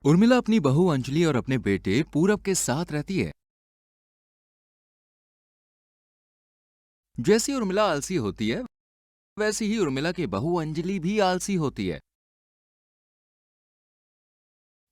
उर्मिला अपनी बहू अंजलि और अपने बेटे पूरब के साथ रहती है। जैसी उर्मिला आलसी होती है, वैसी ही उर्मिला की बहू अंजलि भी आलसी होती है।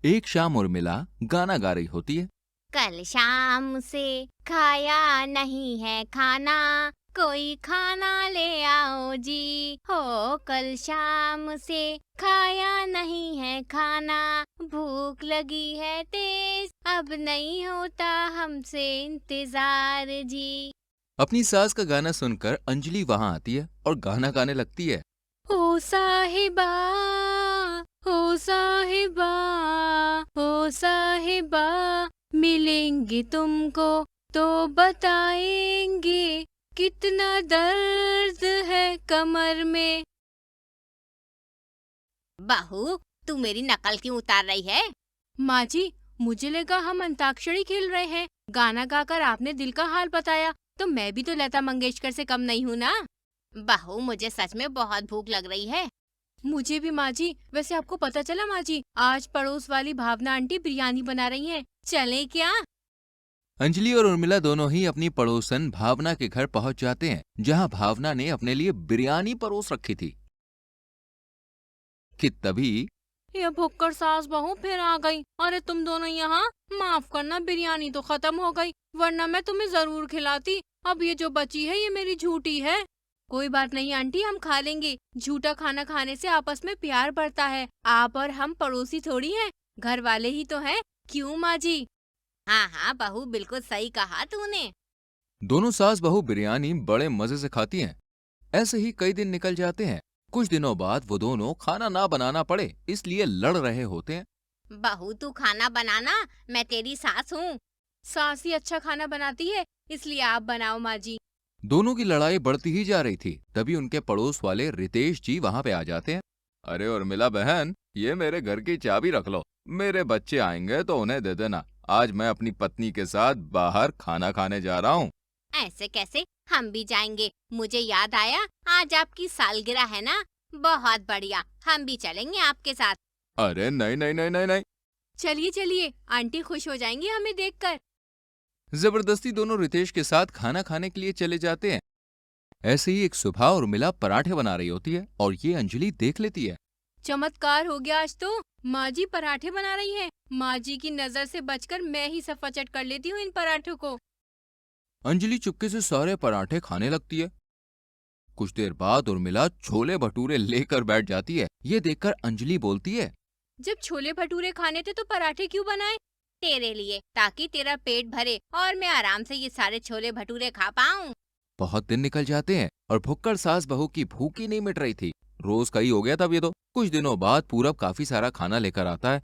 एक शाम उर्मिला गाना गा रही होती है। कल शाम से खाया नहीं है खाना, कोई खाना ले आओ जी। हो कल शाम से खाया नहीं है खाना, भूख लगी है तेज, अब नहीं होता हमसे इंतजार जी। अपनी सास का गाना सुनकर अंजलि वहां आती है और गाना गाने लगती है। ओ साहिबा, ओ साहिबा, ओ साहिबा, मिलेंगे तुमको तो बताएंगे कितना दर्द है कमर में। बहू, तू मेरी नकल क्यों उतार रही है? माँ जी, मुझे लगा हम अंताक्षरी खेल रहे हैं। गाना गाकर आपने दिल का हाल बताया, तो मैं भी तो लता मंगेशकर से कम नहीं हूँ ना। बहू, मुझे सच में बहुत भूख लग रही है। मुझे भी माँ जी। वैसे आपको पता चला माँ जी, आज पड़ोस वाली भावना आंटी बिरयानी बना रही हैं। चलें क्या? अंजलि और उर्मिला दोनों ही अपनी पड़ोसन भावना के घर पहुंच जाते हैं, जहां भावना ने अपने लिए बिरयानी परोस रखी थी कि तभी ये भुक्कड़ सास बहू फिर आ गई। अरे तुम दोनों यहाँ, माफ करना, बिरयानी तो खत्म हो गई, वरना मैं तुम्हें जरूर खिलाती। अब ये जो बची है ये मेरी झूठी है। कोई बात नहीं आंटी, हम खा लेंगे। झूठा खाना खाने से आपस में प्यार बढ़ता है। आप और हम पड़ोसी थोड़ी हैं, घर वाले ही तो हैं। क्यों माँ जी? हाँ हाँ बहू, बिल्कुल सही कहा तूने। दोनों सास बहू बिरयानी बड़े मजे से खाती हैं। ऐसे ही कई दिन निकल जाते हैं। कुछ दिनों बाद वो दोनों खाना ना बनाना पड़े इसलिए लड़ रहे होते हैं। बहू, तू खाना बनाना, मैं तेरी सास हूँ। सास ही अच्छा खाना बनाती है, इसलिए आप बनाओ माँ जी। दोनों की लड़ाई बढ़ती ही जा रही थी। तभी उनके पड़ोस वाले रितेश जी वहां पे आ जाते हैं। अरे उर्मिला बहन, ये मेरे घर की चाबी रख लो। मेरे बच्चे आएंगे तो उन्हें दे देना। आज मैं अपनी पत्नी के साथ बाहर खाना खाने जा रहा हूँ। ऐसे कैसे? हम भी जाएंगे। मुझे याद आया, आज आपकी सालगिरह है ना। बहुत बढ़िया, हम भी चलेंगे आपके साथ। अरे नहीं नहीं नहीं नहीं नहीं। चलिए चलिए, आंटी खुश हो जाएंगी हमें देखकर। जबरदस्ती दोनों रितेश के साथ खाना खाने के लिए चले जाते हैं। ऐसे ही एक सुबह उर्मिला पराठे बना रही होती है और ये अंजलि देख लेती है। चमत्कार हो गया आज तो। माँ जी पराठे बना रही हैं। माँ जी की नजर से बचकर मैं ही सफाचट कर लेती हूँ इन पराठों को। अंजलि चुपके से सारे पराठे खाने लगती है। कुछ देर बाद उर्मिला छोले भटूरे लेकर बैठ जाती है। ये देखकर अंजलि बोलती है, जब छोले भटूरे खाने थे तो पराठे क्यों बनाए? तेरे लिए, ताकि तेरा पेट भरे और मैं आराम से ये सारे छोले भटूरे खा पाऊँ। बहुत दिन निकल जाते हैं और भुक्कड़ सास बहू की भूख ही नहीं मिट रही थी। रोज का ही हो गया था अब ये तो। कुछ दिनों बाद पूरब काफी सारा खाना लेकर आता है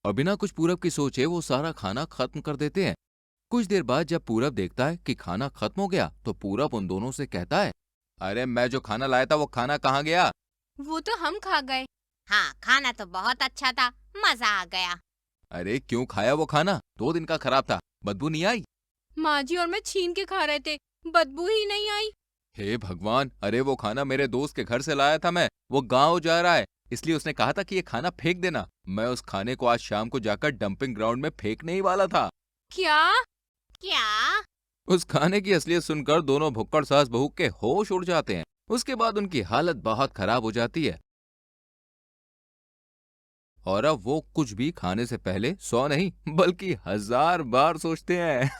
और बिना कुछ पूरब की सोचे वो सारा खाना खत्म कर देते हैं। कुछ देर बाद जब पूरब देखता है कि खाना खत्म हो गया तो पूरब उन दोनों से कहता है, अरे मैं जो खाना लाया था वो खाना कहाँ गया? वो तो हम खा गए। हाँ, खाना तो बहुत अच्छा था, मजा आ गया। अरे क्यों खाया वो खाना? 2 दिन का खराब था, बदबू नहीं आई? माँ जी और मैं छीन के खा रहे थे, बदबू ही नहीं आई। हे भगवान, अरे वो खाना मेरे दोस्त के घर से लाया था मैं। वो गांव जा रहा है, इसलिए उसने कहा था कि ये खाना फेंक देना। मैं उस खाने को आज शाम को जाकर डंपिंग ग्राउंड में फेंकने ही वाला था। क्या? क्या? उस खाने की असलियत सुनकर दोनों भुक्कड़ सास बहू के होश उड़ जाते हैं। उसके बाद उनकी हालत बहुत खराब हो जाती है और अब वो कुछ भी खाने से पहले 100 नहीं बल्कि 1000 बार सोचते हैं।